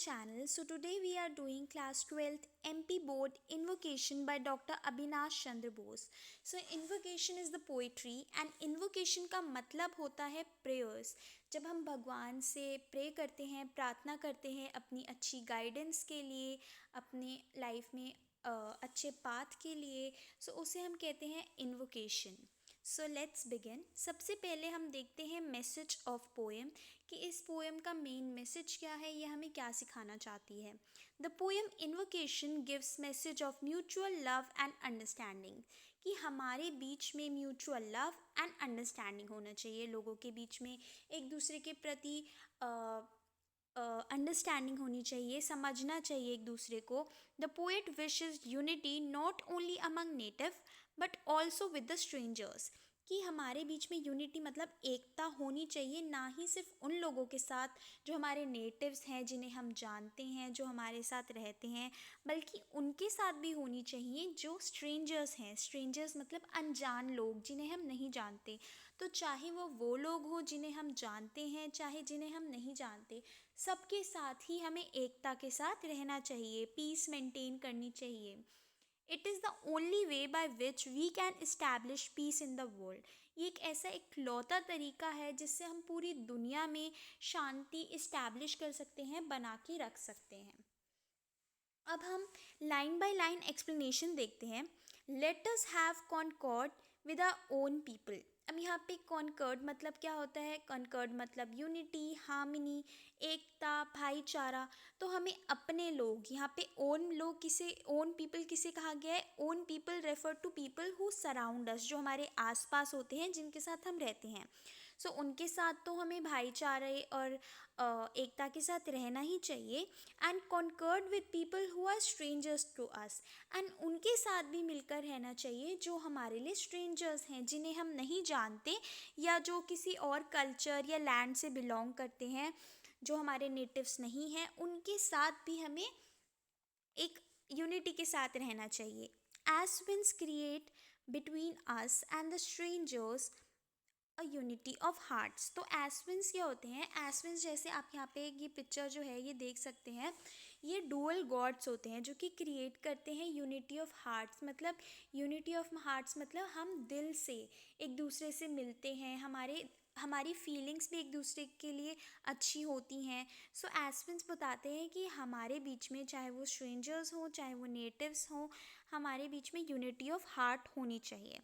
channel. So today we are doing class 12th MP board invocation by Dr. Abhinash Chandra Bose. So invocation is the poetry and invocation का मतलब होता है prayers. जब हम भगवान से प्रे करते हैं, प्रार्थना करते हैं अपनी अच्छी गाइडेंस के लिए, अपने लाइफ में अच्छे पाथ के लिए, सो उसे हम कहते हैं इन्वोकेशन. So let's begin. सबसे पहले हम देखते हैं मैसेज ऑफ पोएम कि इस पोएम का मेन मैसेज क्या है, यह हमें क्या सिखाना चाहती है. The poem invocation gives message of mutual love and understanding, कि हमारे बीच में म्यूचुअल लव एंड अंडरस्टैंडिंग होना चाहिए. लोगों के बीच में एक दूसरे के प्रति अंडरस्टैंडिंग होनी चाहिए, समझना चाहिए एक दूसरे को. The poet wishes unity not only among native but also with the strangers, कि हमारे बीच में यूनिटी मतलब एकता होनी चाहिए, ना ही सिर्फ उन लोगों के साथ जो हमारे नेटिव्स हैं, जिन्हें हम जानते हैं, जो हमारे साथ रहते हैं, बल्कि उनके साथ भी होनी चाहिए जो स्ट्रेंजर्स हैं. स्ट्रेंजर्स मतलब अनजान लोग जिन्हें हम नहीं जानते. तो चाहे वो लोग हों जिन्हें हम जानते हैं, चाहे जिन्हें हम नहीं जानते, सबके साथ ही हमें एकता के साथ रहना चाहिए, पीस मेंटेन करनी चाहिए. It is the only way by which we can establish peace in the world. ये एक ऐसा इकलौता तरीका है जिससे हम पूरी दुनिया में शांति इस्टेब्लिश कर सकते हैं, बना के रख सकते हैं. अब हम लाइन बाय लाइन एक्सप्लेनेशन देखते हैं. Let us have concord with our own people. अब यहाँ पे कॉन्कर्ड मतलब क्या होता है? कॉन्कर्ड मतलब यूनिटी, हार्मनी, एकता, भाईचारा. तो हमें अपने लोग, यहाँ पे ओन लोग किसे, ओन पीपल किसे कहा गया है? Own people refer to people who surround us, जो हमारे आसपास होते हैं, जिनके साथ हम रहते हैं. सो उनके साथ तो हमें भाईचारे और एकता के साथ रहना ही चाहिए. And concord with people who are strangers to us, and उनके साथ भी मिलकर रहना चाहिए जो हमारे लिए स्ट्रेंजर्स हैं, जिन्हें हम नहीं जानते या जो किसी और कल्चर या लैंड से बिलोंग करते हैं, जो हमारे नेटिव्स नहीं हैं. उनके साथ भी हमें एक यूनिटी के साथ रहना चाहिए. As wins create between us and the strangers a unity of hearts. तो एसविंस क्या होते हैं? एसविंस जैसे आप यहाँ पे ये पिक्चर जो है ये देख सकते हैं, ये डुअल गॉड्स होते हैं जो कि क्रिएट करते हैं यूनिटी ऑफ हार्ट्स. मतलब यूनिटी ऑफ हार्ट्स मतलब हम दिल से एक दूसरे से मिलते हैं, हमारी फीलिंग्स भी एक दूसरे के लिए अच्छी होती हैं. सो एसविंस बताते हैं कि हमारे बीच में, चाहे वो स्ट्रेंजर्स हों, चाहे वो नेटिव्स हों, हमारे बीच में यूनिटी ऑफ हार्ट होनी चाहिए.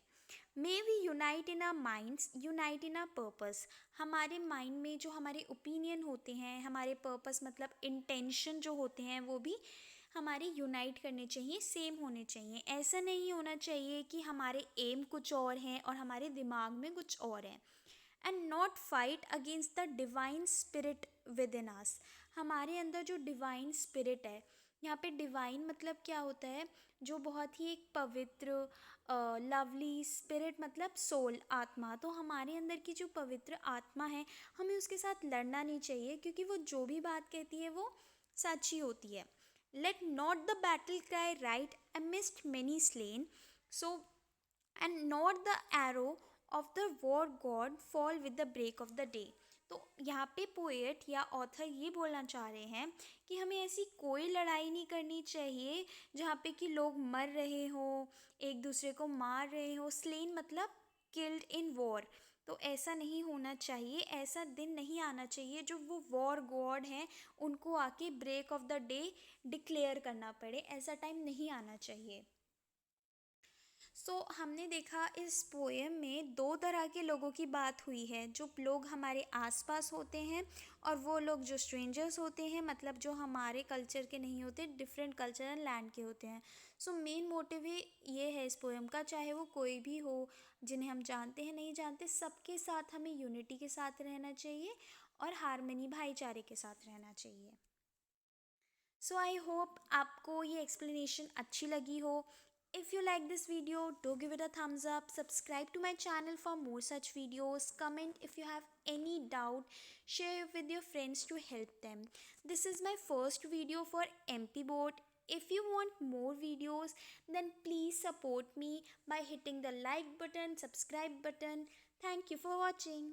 May we unite in our minds, unite in our purpose. हमारे माइंड में जो हमारे ओपिनियन होते हैं, हमारे पर्पस मतलब इंटेंशन जो होते हैं, वो भी हमारे यूनाइट करने चाहिए, सेम होने चाहिए. ऐसा नहीं होना चाहिए कि हमारे एम कुछ और हैं और हमारे दिमाग में कुछ और है. And not fight against the divine spirit within us. हमारे अंदर जो डिवाइन स्पिरिट है, यहाँ पे डिवाइन मतलब क्या होता है? जो बहुत ही एक पवित्र, लवली, स्पिरिट मतलब सोल, आत्मा. तो हमारे अंदर की जो पवित्र आत्मा है, हमें उसके साथ लड़ना नहीं चाहिए, क्योंकि वो जो भी बात कहती है वो सच ही होती है. Let not the battle cry right amidst many slain, so and not the arrow of the war god fall with the break of the day. तो यहाँ पे पोएट या ऑथर ये बोलना चाह रहे हैं कि हमें ऐसी कोई लड़ाई नहीं करनी चाहिए जहाँ पे कि लोग मर रहे हों, एक दूसरे को मार रहे हो. स्लेन मतलब किल्ड इन वॉर. तो ऐसा नहीं होना चाहिए, ऐसा दिन नहीं आना चाहिए जो वो वॉर गॉड हैं उनको आके break of the day declare करना पड़े. ऐसा टाइम नहीं आना चाहिए. हमने देखा इस पोएम में दो तरह के लोगों की बात हुई है, जो लोग हमारे आसपास होते हैं और वो लोग जो स्ट्रेंजर्स होते हैं, मतलब जो हमारे कल्चर के नहीं होते, डिफरेंट कल्चर एंड लैंड के होते हैं. मेन मोटिव ही ये है इस पोएम का, चाहे वो कोई भी हो, जिन्हें हम जानते हैं नहीं जानते, सबके साथ हमें यूनिटी के साथ रहना चाहिए और हारमनी, भाईचारे के साथ रहना चाहिए. आई होप आपको ये एक्सप्लेनेशन अच्छी लगी हो. If you like this video, do give it a thumbs up, subscribe to my channel for more such videos, comment if you have any doubt, share it with your friends to help them. This is my first video for MP board. If you want more videos, then please support me by hitting the like button, subscribe button. Thank you for watching.